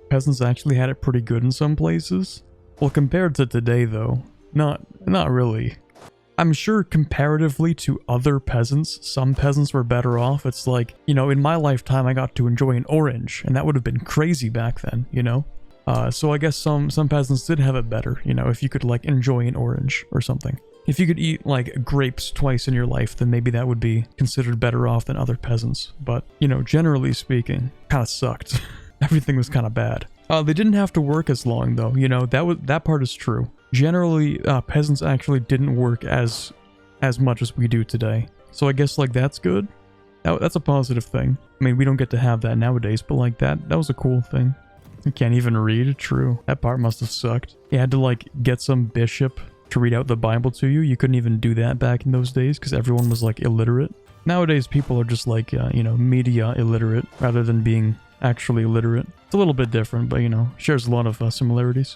peasants actually had it pretty good in some places. Well, compared to today though, not really. I'm sure comparatively to other peasants, some peasants were better off. It's like, you know, in my lifetime I got to enjoy an orange, and that would have been crazy back then, you know? So I guess some peasants did have it better, you know, if you could like enjoy an orange or something. If you could eat like grapes twice in your life, then maybe that would be considered better off than other peasants. But, you know, generally speaking, kind of sucked. Everything was kind of bad. They didn't have to work as long though, you know, that part is true. Generally, peasants actually didn't work as much as we do today. So I guess like that's good. That's a positive thing. I mean, we don't get to have that nowadays, but like that was a cool thing. You can't even read? True. That part must have sucked. You had to like get some bishop to read out the Bible to you. You couldn't even do that back in those days because everyone was like illiterate. Nowadays people are just like, you know, media illiterate rather than being actually illiterate. It's a little bit different, but you know, shares a lot of similarities.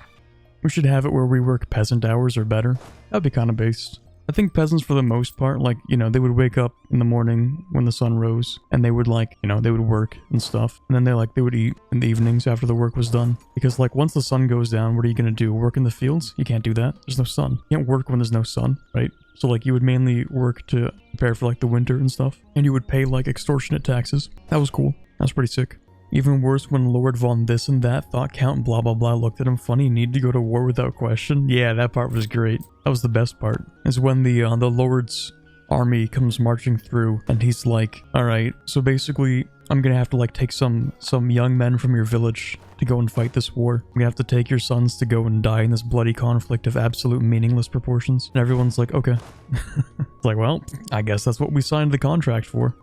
We should have it where we work peasant hours or better. That'd be kind of based. I think peasants for the most part, like, you know, they would wake up in the morning when the sun rose and they would like, you know, they would work and stuff. And then they would eat in the evenings after the work was done. Because like once the sun goes down, what are you going to do? Work in the fields? You can't do that. There's no sun. You can't work when there's no sun, right? So like you would mainly work to prepare for like the winter and stuff. And you would pay like extortionate taxes. That was cool. That was pretty sick. Even worse when Lord Von this and that thought Count blah blah blah looked at him funny, need to go to war without question. Yeah, that part was great. That was the best part. Is when the Lord's army comes marching through and he's like, alright, so basically I'm gonna have to like take some young men from your village to go and fight this war. I'm gonna have to take your sons to go and die in this bloody conflict of absolute meaningless proportions. And everyone's like, okay. It's like, well, I guess that's what we signed the contract for.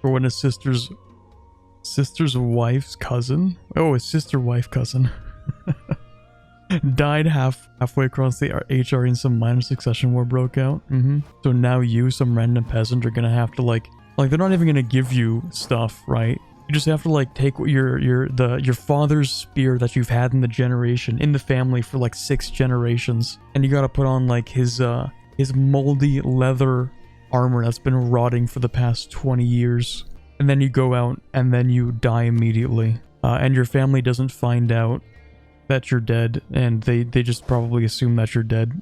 For when his sister's wife's cousin, his sister wife cousin died halfway across the HRE and some minor succession war broke out. So now you, some random peasant, are gonna have to like they're not even gonna give you stuff, right? You just have to like take your father's spear that you've had in the family for like 6 generations, and you gotta put on like his moldy leather armor that's been rotting for the past 20 years. And then you go out and then you die immediately. And your family doesn't find out that you're dead, and they just probably assume that you're dead.